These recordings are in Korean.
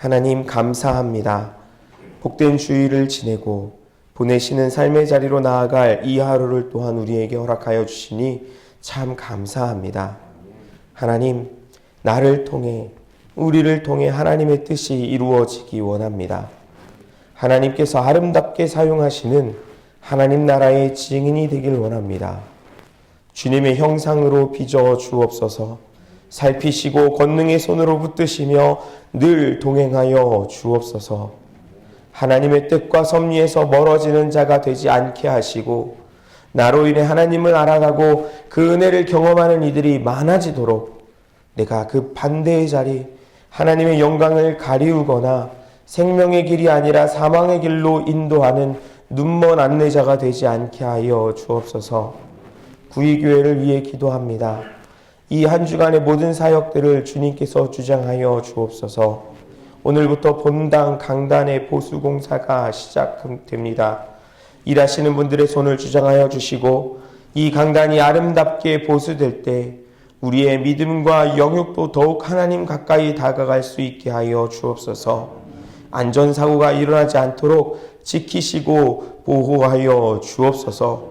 하나님 감사합니다. 복된 주일을 지내고 보내시는 삶의 자리로 나아갈 이 하루를 또한 우리에게 허락하여 주시니 참 감사합니다. 하나님, 나를 통해 우리를 통해 하나님의 뜻이 이루어지기 원합니다. 하나님께서 아름답게 사용하시는 하나님 나라의 증인이 되길 원합니다. 주님의 형상으로 빚어 주옵소서. 살피시고 권능의 손으로 붙드시며 늘 동행하여 주옵소서. 하나님의 뜻과 섭리에서 멀어지는 자가 되지 않게 하시고 나로 인해 하나님을 알아가고 그 은혜를 경험하는 이들이 많아지도록 내가 그 반대의 자리 하나님의 영광을 가리우거나 생명의 길이 아니라 사망의 길로 인도하는 눈먼 안내자가 되지 않게 하여 주옵소서. 구의교회를 위해 기도합니다. 이 한 주간의 모든 사역들을 주님께서 주장하여 주옵소서. 오늘부터 본당 강단의 보수공사가 시작됩니다. 일하시는 분들의 손을 주장하여 주시고 이 강단이 아름답게 보수될 때 우리의 믿음과 영육도 더욱 하나님 가까이 다가갈 수 있게 하여 주옵소서. 안전사고가 일어나지 않도록 지키시고 보호하여 주옵소서.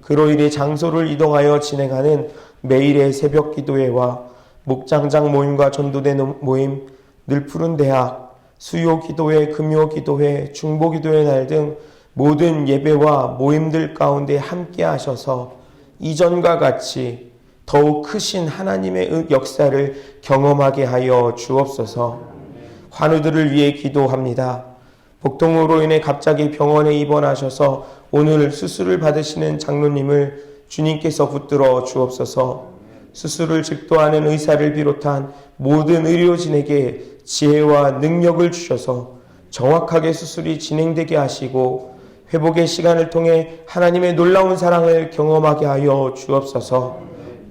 그로 인해 장소를 이동하여 진행하는 매일의 새벽 기도회와 목장장 모임과 전도대 모임, 늘푸른 대학, 수요 기도회, 금요 기도회, 중보 기도회 날 등 모든 예배와 모임들 가운데 함께 하셔서 이전과 같이 더욱 크신 하나님의 역사를 경험하게 하여 주옵소서. 환우들을 위해 기도합니다. 복통으로 인해 갑자기 병원에 입원하셔서 오늘 수술을 받으시는 장로님을 주님께서 붙들어 주옵소서. 수술을 직도하는 의사를 비롯한 모든 의료진에게 지혜와 능력을 주셔서 정확하게 수술이 진행되게 하시고 회복의 시간을 통해 하나님의 놀라운 사랑을 경험하게 하여 주옵소서.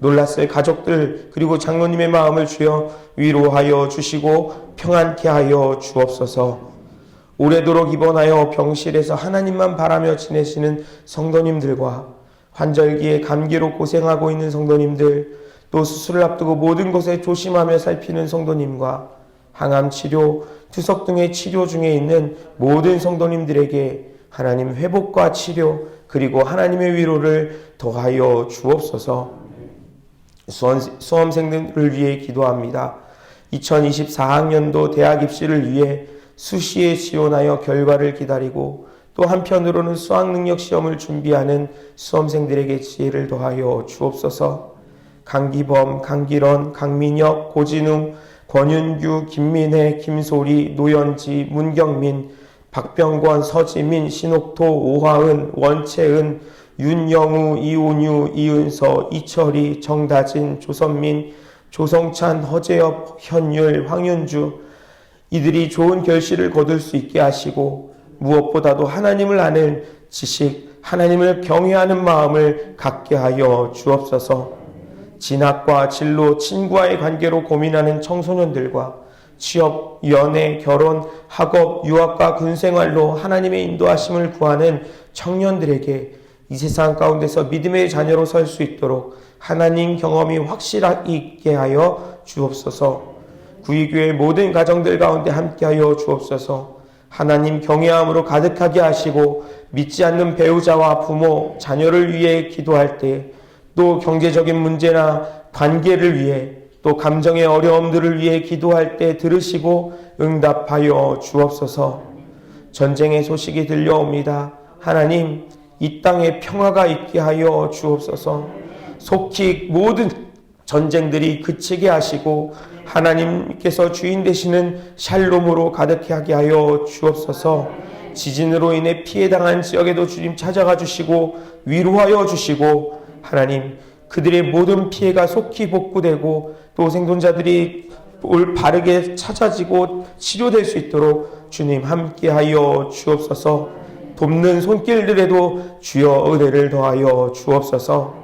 놀랐을 가족들 그리고 장로님의 마음을 주여 위로하여 주시고 평안케 하여 주옵소서. 오래도록 입원하여 병실에서 하나님만 바라며 지내시는 성도님들과 환절기에 감기로 고생하고 있는 성도님들, 또 수술을 앞두고 모든 것에 조심하며 살피는 성도님과 항암 치료, 투석 등의 치료 중에 있는 모든 성도님들에게 하나님 회복과 치료 그리고 하나님의 위로를 더하여 주옵소서. 수험생들을 위해 기도합니다. 2024학년도 대학 입시를 위해 수시에 지원하여 결과를 기다리고 또 한편으로는 수학능력 시험을 준비하는 수험생들에게 지혜를 더하여 주옵소서. 강기범, 강기런, 강민혁, 고진웅, 권윤규, 김민혜, 김소리, 노현지, 문경민, 박병권, 서지민, 신옥토, 오화은, 원채은, 윤영우, 이온유, 이은서, 이철희, 정다진, 조선민, 조성찬, 허재엽, 현율, 황윤주, 이들이 좋은 결실을 거둘 수 있게 하시고 무엇보다도 하나님을 아는 지식, 하나님을 경외하는 마음을 갖게 하여 주옵소서. 진학과 진로, 친구와의 관계로 고민하는 청소년들과 취업, 연애, 결혼, 학업, 유학과 군생활로 하나님의 인도하심을 구하는 청년들에게 이 세상 가운데서 믿음의 자녀로 설 수 있도록 하나님 경험이 확실하게 있게 하여 주옵소서. 구의교회 모든 가정들 가운데 함께하여 주옵소서. 하나님 경외함으로 가득하게 하시고 믿지 않는 배우자와 부모, 자녀를 위해 기도할 때 또 경제적인 문제나 관계를 위해 또 감정의 어려움들을 위해 기도할 때 들으시고 응답하여 주옵소서. 전쟁의 소식이 들려옵니다. 하나님 이 땅에 평화가 있게 하여 주옵소서. 속히 모든 전쟁들이 그치게 하시고 하나님께서 주인 되시는 샬롬으로 가득하게 하여 주옵소서. 지진으로 인해 피해당한 지역에도 주님 찾아가 주시고 위로하여 주시고 하나님 그들의 모든 피해가 속히 복구되고 또 생존자들이 바르게 찾아지고 치료될 수 있도록 주님 함께하여 주옵소서. 돕는 손길들에도 주여 은혜를 더하여 주옵소서.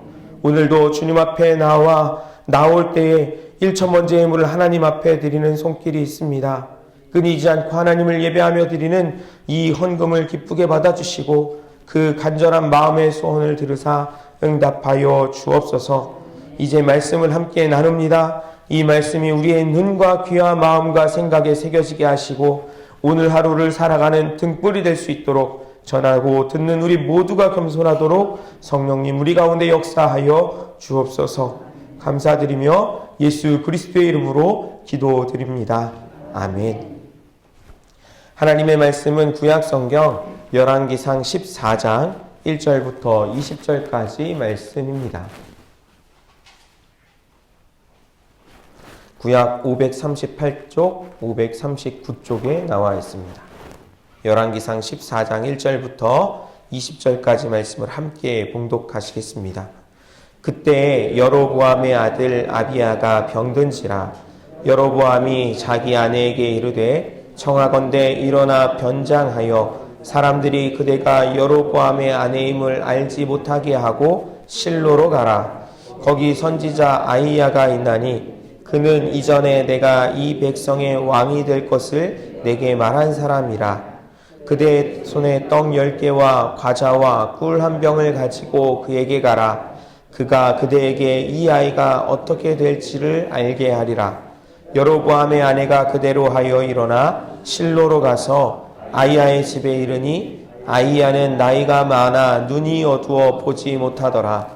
오늘도 주님 앞에 나올 때에 1,000번째 예물을 하나님 앞에 드리는 손길이 있습니다. 끊이지 않고 하나님을 예배하며 드리는 이 헌금을 기쁘게 받아주시고 그 간절한 마음의 소원을 들으사 응답하여 주옵소서. 이제 말씀을 함께 나눕니다. 이 말씀이 우리의 눈과 귀와 마음과 생각에 새겨지게 하시고 오늘 하루를 살아가는 등불이 될 수 있도록 전하고 듣는 우리 모두가 겸손하도록 성령님 우리 가운데 역사하여 주옵소서. 감사드리며 예수 그리스도의 이름으로 기도드립니다. 아멘. 하나님의 말씀은 구약성경 열왕기상 14장 1절부터 20절까지 말씀입니다. 구약 538쪽, 539쪽에 나와 있습니다. 열왕기상 14장 1절부터 20절까지 말씀을 함께 봉독하시겠습니다. 그때 여로보암의 아들 아비야가 병든지라. 여로보암이 자기 아내에게 이르되 청하건대 일어나 변장하여 사람들이 그대가 여로보암의 아내임을 알지 못하게 하고 실로로 가라. 거기 선지자 아히야가 있나니 그는 이전에 내가 이 백성의 왕이 될 것을 내게 말한 사람이라. 그대의 손에 떡 10개와 과자와 꿀 1병을 가지고 그에게 가라. 그가 그대에게 이 아이가 어떻게 될지를 알게 하리라. 여로보암의 아내가 그대로 하여 일어나 실로로 가서 아히야의 집에 이르니 아히야는 나이가 많아 눈이 어두워 보지 못하더라.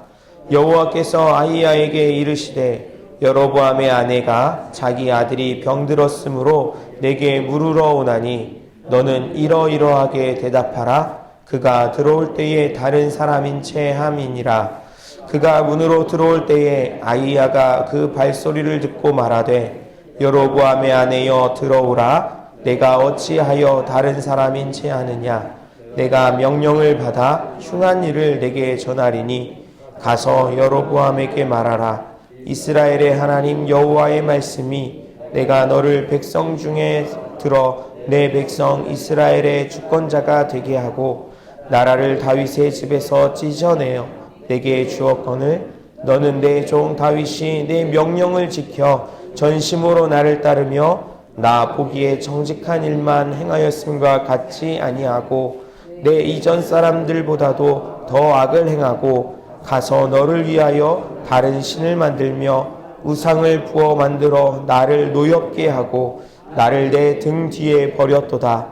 여호와께서 아히야에게 이르시되 여로보암의 아내가 자기 아들이 병들었으므로 내게 물으러 오나니 너는 이러이러하게 대답하라. 그가 들어올 때에 다른 사람인 채 함이니라. 그가 문으로 들어올 때에 아히야가 그 발소리를 듣고 말하되 여로보암의 아내여 들어오라. 내가 어찌하여 다른 사람인 채 하느냐. 내가 명령을 받아 흉한 일을 내게 전하리니 가서 여로보암에게 말하라. 이스라엘의 하나님 여호와의 말씀이 내가 너를 백성 중에 들어 내 백성 이스라엘의 주권자가 되게 하고 나라를 다윗의 집에서 찢어내어 내게 주었거늘 너는 내 종 다윗이 내 명령을 지켜 전심으로 나를 따르며 나 보기에 정직한 일만 행하였음과 같지 아니하고 내 이전 사람들보다도 더 악을 행하고 가서 너를 위하여 다른 신을 만들며 우상을 부어 만들어 나를 노엽게 하고 나를 내 등 뒤에 버렸도다.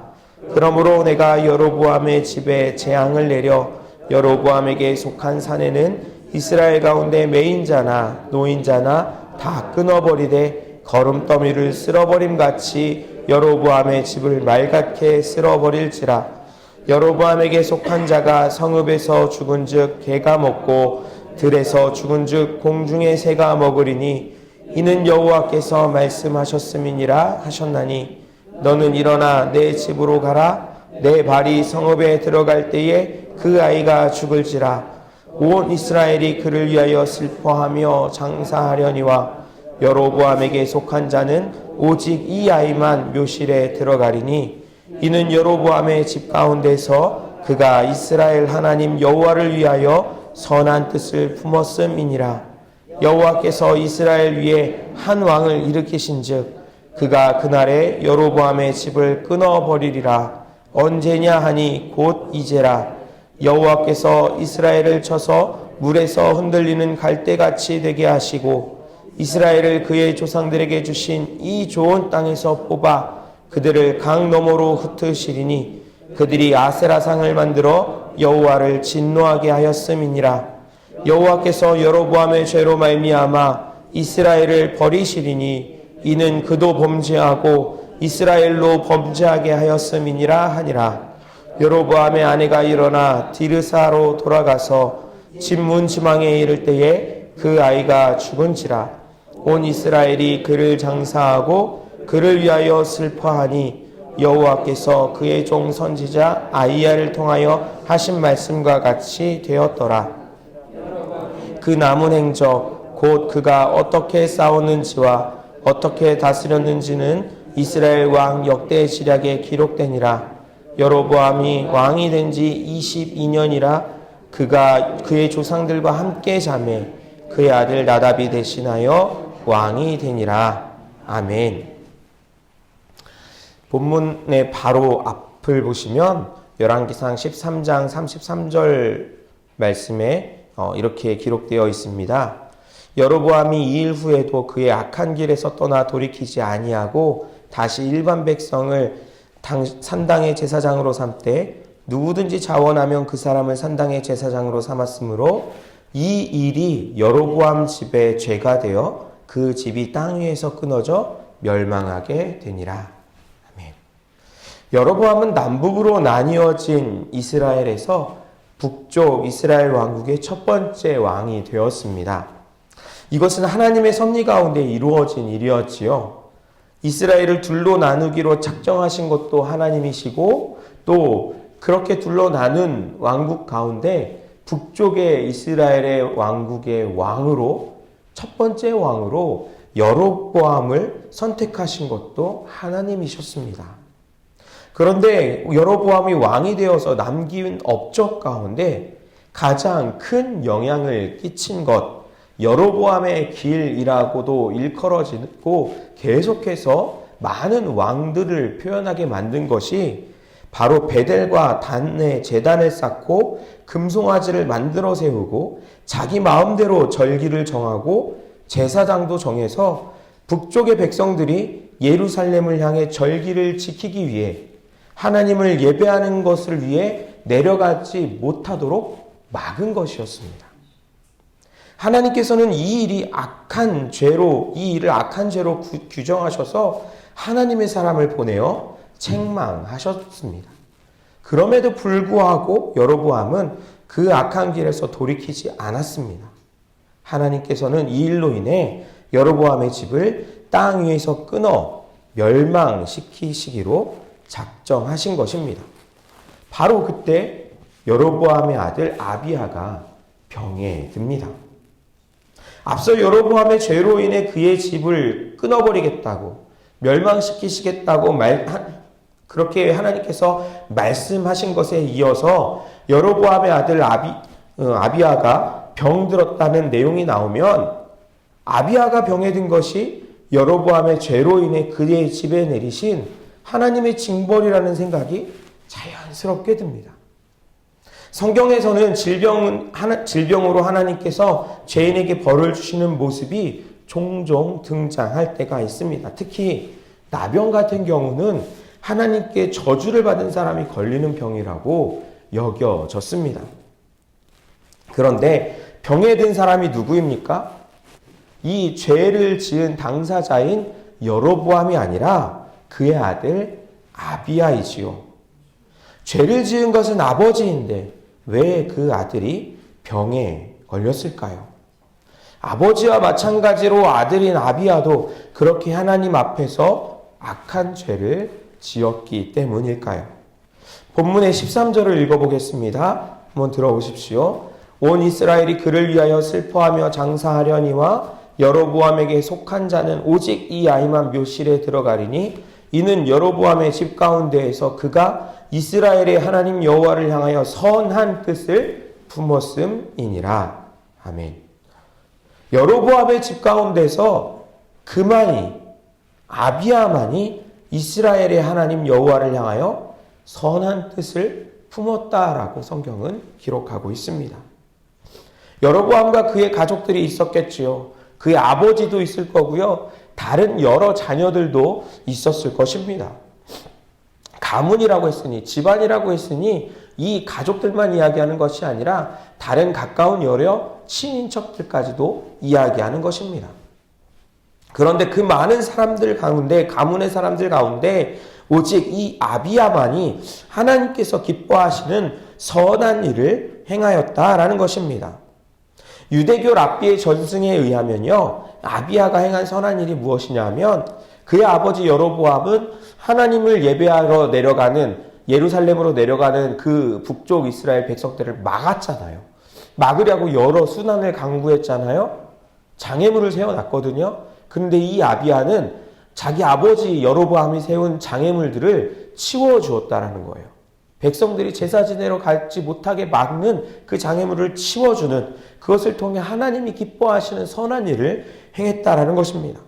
그러므로 내가 여로보암의 집에 재앙을 내려 여로보암에게 속한 산에는 이스라엘 가운데 매인자나 노인자나 다 끊어버리되 거름더미를 쓸어버림같이 여로보암의 집을 맑게 쓸어버릴지라. 여로보암에게 속한 자가 성읍에서 죽은즉 개가 먹고 들에서 죽은즉 공중의 새가 먹으리니 이는 여호와께서 말씀하셨음이니라 하셨나니 너는 일어나 내 집으로 가라. 내 발이 성읍에 들어갈 때에 그 아이가 죽을지라. 온 이스라엘이 그를 위하여 슬퍼하며 장사하려니와 여로보암에게 속한 자는 오직 이 아이만 묘실에 들어가리니 이는 여로보암의 집 가운데서 그가 이스라엘 하나님 여호와를 위하여 선한 뜻을 품었음이니라. 여호와께서 이스라엘 위에 한 왕을 일으키신즉 그가 그날에 여로보암의 집을 끊어버리리라. 언제냐 하니 곧 이제라. 여호와께서 이스라엘을 쳐서 물에서 흔들리는 갈대같이 되게 하시고 이스라엘을 그의 조상들에게 주신 이 좋은 땅에서 뽑아 그들을 강 너머로 흩으시리니 그들이 아세라상을 만들어 여호와를 진노하게 하였음이니라. 여호와께서 여로보암의 죄로 말미암아 이스라엘을 버리시리니 이는 그도 범죄하고 이스라엘로 범죄하게 하였음이니라 하니라. 여로보암의 아내가 일어나 디르사로 돌아가서 집 문 지망에 이를 때에 그 아이가 죽은지라. 온 이스라엘이 그를 장사하고 그를 위하여 슬퍼하니 여호와께서 그의 종 선지자 아히야를 통하여 하신 말씀과 같이 되었더라. 그 남은 행적 곧 그가 어떻게 싸웠는지와 어떻게 다스렸는지는 이스라엘 왕 역대 지략에 기록되니라. 여로보암이 왕이 된 지 22년이라 그가 그의 조상들과 함께 자매 그의 아들 나답이 대신하여 왕이 되니라. 아멘. 본문의 바로 앞을 보시면 열왕기상 13장 33절 말씀에 이렇게 기록되어 있습니다. 여로보암이 이 일 후에도 그의 악한 길에서 떠나 돌이키지 아니하고 다시 일반 백성을 산당의 제사장으로 삼되 누구든지 자원하면 그 사람을 산당의 제사장으로 삼았으므로 이 일이 여로보암 집의 죄가 되어 그 집이 땅 위에서 끊어져 멸망하게 되니라. 아멘. 여로보암은 남북으로 나뉘어진 이스라엘에서 북쪽 이스라엘 왕국의 첫 번째 왕이 되었습니다. 이것은 하나님의 섭리 가운데 이루어진 일이었지요. 이스라엘을 둘로 나누기로 작정하신 것도 하나님이시고 또 그렇게 둘로 나눈 왕국 가운데 북쪽의 이스라엘의 왕국의 왕으로 첫 번째 왕으로 여로보암을 선택하신 것도 하나님이셨습니다. 그런데 여로보암이 왕이 되어서 남긴 업적 가운데 가장 큰 영향을 끼친 것, 여로보암의 길이라고도 일컬어지고 계속해서 많은 왕들을 표현하게 만든 것이 바로 베델과 단에 제단을 쌓고 금송아지를 만들어 세우고 자기 마음대로 절기를 정하고 제사장도 정해서 북쪽의 백성들이 예루살렘을 향해 절기를 지키기 위해 하나님을 예배하는 것을 위해 내려가지 못하도록 막은 것이었습니다. 하나님께서는 이 일을 악한 죄로 규정하셔서 하나님의 사람을 보내어 책망하셨습니다. 그럼에도 불구하고 여로보암은 그 악한 길에서 돌이키지 않았습니다. 하나님께서는 이 일로 인해 여로보암의 집을 땅 위에서 끊어 멸망시키시기로 작정하신 것입니다. 바로 그때 여로보암의 아들 아비야가 병에 듭니다. 앞서 여로보암의 죄로 인해 그의 집을 끊어버리겠다고 멸망시키시겠다고 그렇게 하나님께서 말씀하신 것에 이어서 여로보암의 아들 아비야가 병들었다는 내용이 나오면 아비야가 병에 든 것이 여로보암의 죄로 인해 그의 집에 내리신 하나님의 징벌이라는 생각이 자연스럽게 듭니다. 성경에서는 질병으로 하나님께서 죄인에게 벌을 주시는 모습이 종종 등장할 때가 있습니다. 특히 나병 같은 경우는 하나님께 저주를 받은 사람이 걸리는 병이라고 여겨졌습니다. 그런데 병에 든 사람이 누구입니까? 이 죄를 지은 당사자인 여로보암이 아니라 그의 아들 아비야이지요. 죄를 지은 것은 아버지인데 왜 그 아들이 병에 걸렸을까요? 아버지와 마찬가지로 아들인 아비야도 그렇게 하나님 앞에서 악한 죄를 지었기 때문일까요? 본문의 13절을 읽어보겠습니다. 한번 들어보십시오. 온 이스라엘이 그를 위하여 슬퍼하며 장사하려니와 여로보암에게 속한 자는 오직 이 아이만 묘실에 들어가리니 이는 여로보암의 집 가운데에서 그가 이스라엘의 하나님 여호와를 향하여 선한 뜻을 품었음이니라. 아멘. 여로보암의 집 가운데서 아비야만이 이스라엘의 하나님 여호와를 향하여 선한 뜻을 품었다라고 성경은 기록하고 있습니다. 여로보암과 그의 가족들이 있었겠지요. 그의 아버지도 있을 거고요. 다른 여러 자녀들도 있었을 것입니다. 가문이라고 했으니, 집안이라고 했으니 이 가족들만 이야기하는 것이 아니라 다른 가까운 여러 친인척들까지도 이야기하는 것입니다. 그런데 그 많은 사람들 가운데, 가문의 사람들 가운데 오직 이 아비야만이 하나님께서 기뻐하시는 선한 일을 행하였다라는 것입니다. 유대교 랍비의 전승에 의하면요, 아비야가 행한 선한 일이 무엇이냐 하면 그의 아버지 여로보암은 하나님을 예배하러 내려가는, 예루살렘으로 내려가는 그 북쪽 이스라엘 백성들을 막았잖아요. 막으려고 여러 수단을 강구했잖아요. 장애물을 세워놨거든요. 그런데 이 아비야는 자기 아버지 여로보암이 세운 장애물들을 치워주었다라는 거예요. 백성들이 제사 지내러 가지 못하게 막는 그 장애물을 치워주는, 그것을 통해 하나님이 기뻐하시는 선한 일을 행했다라는 것입니다.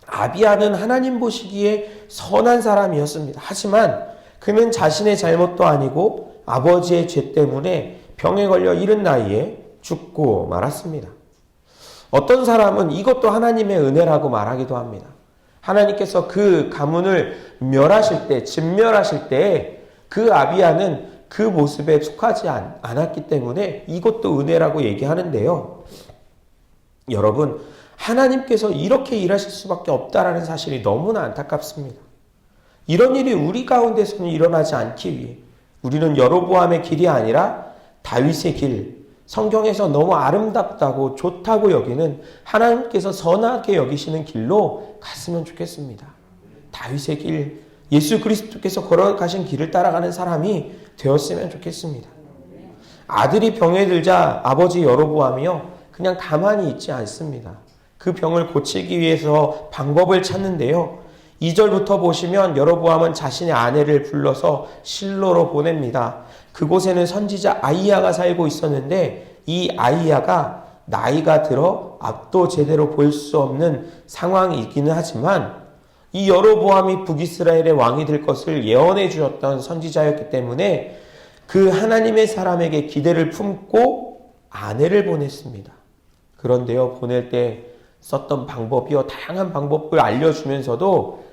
아비야는 하나님 보시기에 선한 사람이었습니다. 하지만 그는 자신의 잘못도 아니고 아버지의 죄 때문에 병에 걸려 이른 나이에 죽고 말았습니다. 어떤 사람은 이것도 하나님의 은혜라고 말하기도 합니다. 하나님께서 그 가문을 멸하실 때, 진멸하실 때 그 아비야는 그 모습에 속하지 않았기 때문에 이것도 은혜라고 얘기하는데요. 여러분, 하나님께서 이렇게 일하실 수밖에 없다라는 사실이 너무나 안타깝습니다. 이런 일이 우리 가운데서는 일어나지 않기 위해 우리는 여로보암의 길이 아니라 다윗의 길, 성경에서 너무 아름답다고 좋다고 여기는 하나님께서 선하게 여기시는 길로 갔으면 좋겠습니다. 다윗의 길, 예수 그리스도께서 걸어가신 길을 따라가는 사람이 되었으면 좋겠습니다. 아들이 병에 들자 아버지 여로보암이요, 그냥 가만히 있지 않습니다. 그 병을 고치기 위해서 방법을 찾는데요. 2절부터 보시면 여로보암은 자신의 아내를 불러서 실로로 보냅니다. 그곳에는 선지자 아이야가 살고 있었는데 이 아이야가 나이가 들어 앞도 제대로 볼 수 없는 상황이기는 하지만 이 여로보암이 북이스라엘의 왕이 될 것을 예언해 주었던 선지자였기 때문에 그 하나님의 사람에게 기대를 품고 아내를 보냈습니다. 그런데요, 보낼 때 썼던 방법이요, 다양한 방법을 알려주면서도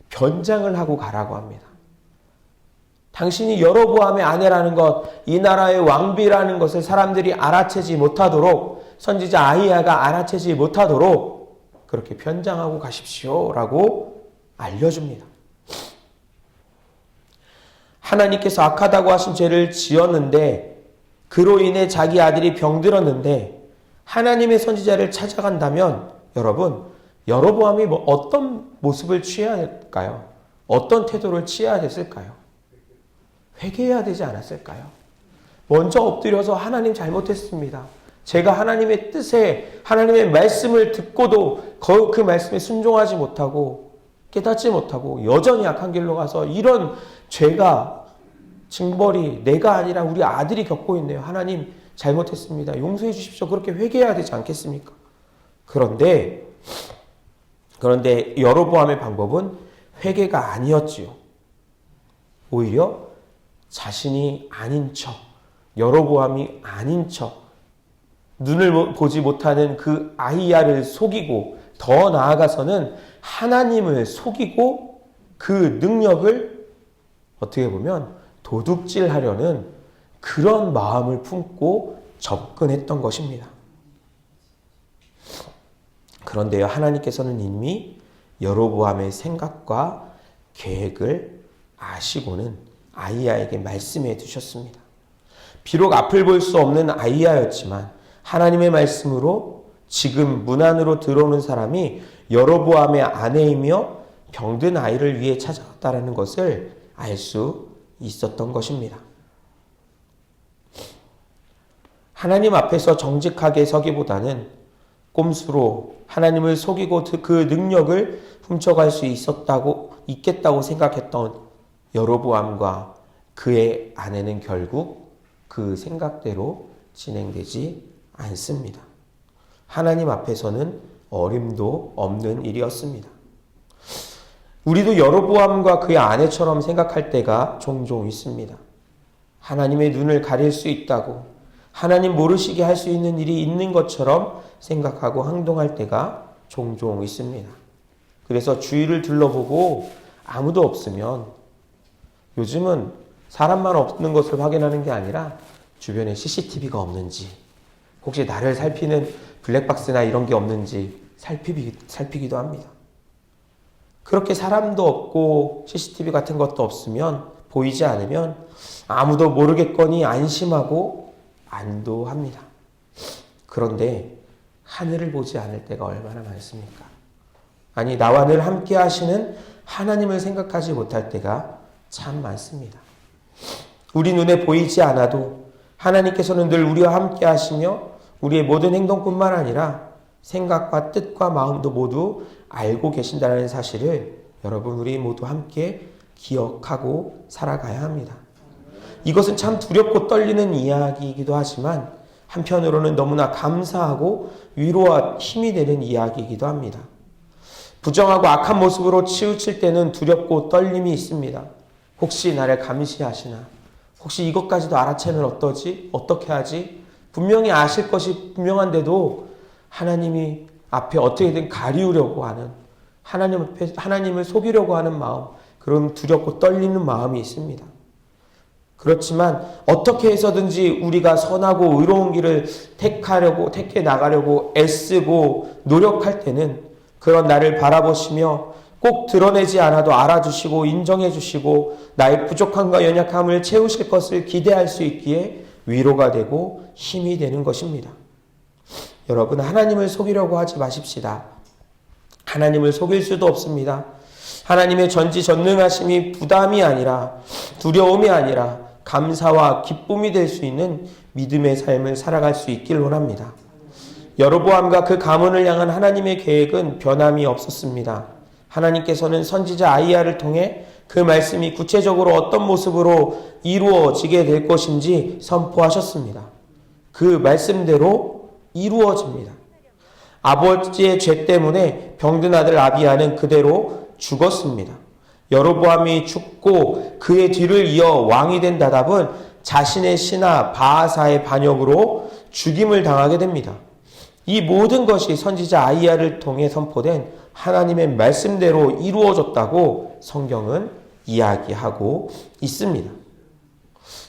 변장을 하고 가라고 합니다. 당신이 여로보암의 아내라는 것, 이 나라의 왕비라는 것을 사람들이 알아채지 못하도록, 선지자 아히야가 알아채지 못하도록 그렇게 변장하고 가십시오라고 알려줍니다. 하나님께서 악하다고 하신 죄를 지었는데 그로 인해 자기 아들이 병들었는데 하나님의 선지자를 찾아간다면 여러분, 여로보암이 어떤 모습을 취해야 할까요? 어떤 태도를 취해야 됐을까요? 회개해야 되지 않았을까요? 먼저 엎드려서 하나님 잘못했습니다. 제가 하나님의 뜻에, 하나님의 말씀을 듣고도 그 말씀에 순종하지 못하고 깨닫지 못하고 여전히 악한 길로 가서 이런 죄가, 징벌이 내가 아니라 우리 아들이 겪고 있네요. 하나님 잘못했습니다. 용서해 주십시오. 그렇게 회개해야 되지 않겠습니까? 그런데 여로보암의 방법은 회개가 아니었지요. 오히려 자신이 아닌 척, 여로보암이 아닌 척, 눈을 보지 못하는 그 아히야를 속이고 더 나아가서는 하나님을 속이고 그 능력을 어떻게 보면 도둑질하려는 그런 마음을 품고 접근했던 것입니다. 그런데요, 하나님께서는 이미 여로보암의 생각과 계획을 아시고는 아히야에게 말씀해 두셨습니다. 비록 앞을 볼 수 없는 아히야였지만 하나님의 말씀으로 지금 문 안으로 들어오는 사람이 여로보암의 아내이며 병든 아이를 위해 찾아왔다는 것을 알 수 있었던 것입니다. 하나님 앞에서 정직하게 서기보다는 꼼수로 하나님을 속이고 그 능력을 훔쳐갈 수 있겠다고 생각했던 여로보암과 그의 아내는 결국 그 생각대로 진행되지 않습니다. 하나님 앞에서는 어림도 없는 일이었습니다. 우리도 여로보암과 그의 아내처럼 생각할 때가 종종 있습니다. 하나님의 눈을 가릴 수 있다고, 하나님 모르시게 할 수 있는 일이 있는 것처럼 생각하고 행동할 때가 종종 있습니다. 그래서 주위를 둘러보고 아무도 없으면, 요즘은 사람만 없는 것을 확인하는 게 아니라 주변에 CCTV가 없는지, 혹시 나를 살피는 블랙박스나 이런 게 없는지 살피기도 합니다. 그렇게 사람도 없고 CCTV 같은 것도 없으면, 보이지 않으면 아무도 모르겠거니 안심하고 안도합니다. 그런데 하늘을 보지 않을 때가 얼마나 많습니까? 아니, 나와 늘 함께 하시는 하나님을 생각하지 못할 때가 참 많습니다. 우리 눈에 보이지 않아도 하나님께서는 늘 우리와 함께 하시며 우리의 모든 행동뿐만 아니라 생각과 뜻과 마음도 모두 알고 계신다는 사실을 여러분, 우리 모두 함께 기억하고 살아가야 합니다. 이것은 참 두렵고 떨리는 이야기이기도 하지만 한편으로는 너무나 감사하고 위로와 힘이 되는 이야기이기도 합니다. 부정하고 악한 모습으로 치우칠 때는 두렵고 떨림이 있습니다. 혹시 나를 감시하시나? 혹시 이것까지도 알아채면 어떠지? 어떻게 하지? 분명히 아실 것이 분명한데도 하나님이 앞에 어떻게든 가리우려고 하는, 하나님을 속이려고 하는 마음, 그런 두렵고 떨리는 마음이 있습니다. 그렇지만 어떻게 해서든지 우리가 선하고 의로운 길을 택해 나가려고 애쓰고 노력할 때는 그런 나를 바라보시며 꼭 드러내지 않아도 알아주시고 인정해 주시고 나의 부족함과 연약함을 채우실 것을 기대할 수 있기에 위로가 되고 힘이 되는 것입니다. 여러분, 하나님을 속이려고 하지 마십시다. 하나님을 속일 수도 없습니다. 하나님의 전지전능하심이 부담이 아니라, 두려움이 아니라 감사와 기쁨이 될 수 있는 믿음의 삶을 살아갈 수 있길 원합니다. 여로보암과 그 가문을 향한 하나님의 계획은 변함이 없었습니다. 하나님께서는 선지자 아이야를 통해 그 말씀이 구체적으로 어떤 모습으로 이루어지게 될 것인지 선포하셨습니다. 그 말씀대로 이루어집니다. 아버지의 죄 때문에 병든 아들 아비야는 그대로 죽었습니다. 여로보암이 죽고 그의 뒤를 이어 왕이 된 나답은 자신의 신하 바아사의 반역으로 죽임을 당하게 됩니다. 이 모든 것이 선지자 아이야를 통해 선포된 하나님의 말씀대로 이루어졌다고 성경은 이야기하고 있습니다.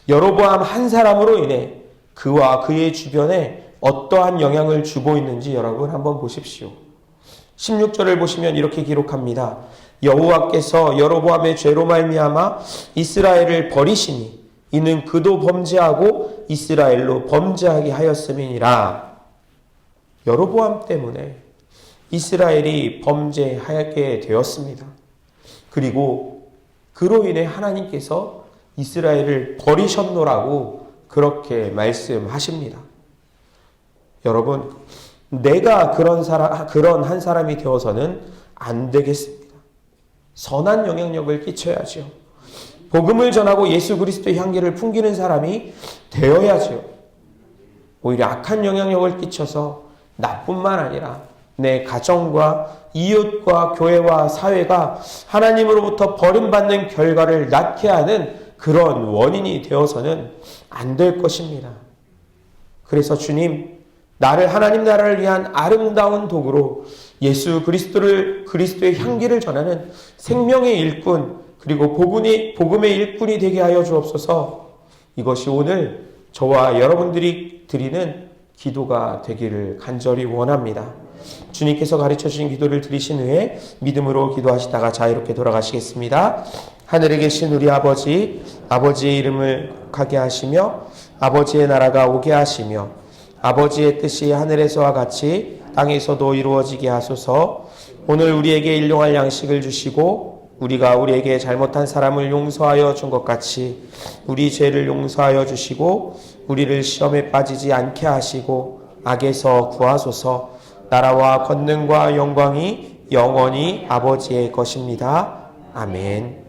여로보암 한 사람으로 인해 그와 그의 주변에 어떠한 영향을 주고 있는지 여러분 한번 보십시오. 16절을 보시면 이렇게 기록합니다. 여호와께서 여로보암의 죄로 말미암아 이스라엘을 버리시니 이는 그도 범죄하고 이스라엘로 범죄하게 하였음이니라. 여로보암 때문에 이스라엘이 범죄하게 되었습니다. 그리고 그로 인해 하나님께서 이스라엘을 버리셨노라고 그렇게 말씀하십니다. 여러분, 내가 그런 한 사람이 되어서는 안 되겠습니다. 선한 영향력을 끼쳐야죠. 복음을 전하고 예수 그리스도의 향기를 풍기는 사람이 되어야죠. 오히려 악한 영향력을 끼쳐서 나뿐만 아니라 내 가정과 이웃과 교회와 사회가 하나님으로부터 버림받는 결과를 낳게 하는 그런 원인이 되어서는 안 될 것입니다. 그래서 주님, 나를 하나님 나라를 위한 아름다운 도구로 예수 그리스도의 향기를 전하는 생명의 일꾼, 그리고 복음의 일꾼이 되게 하여 주옵소서. 이것이 오늘 저와 여러분들이 드리는 기도가 되기를 간절히 원합니다. 주님께서 가르쳐 주신 기도를 드리신 후에 믿음으로 기도하시다가 자유롭게 돌아가시겠습니다. 하늘에 계신 우리 아버지, 아버지의 이름을 가게 하시며 아버지의 나라가 오게 하시며 아버지의 뜻이 하늘에서와 같이 땅에서도 이루어지게 하소서. 오늘 우리에게 일용할 양식을 주시고 우리가 우리에게 잘못한 사람을 용서하여 준 것 같이 우리 죄를 용서하여 주시고 우리를 시험에 빠지지 않게 하시고 악에서 구하소서. 나라와 권능과 영광이 영원히 아버지의 것입니다. 아멘.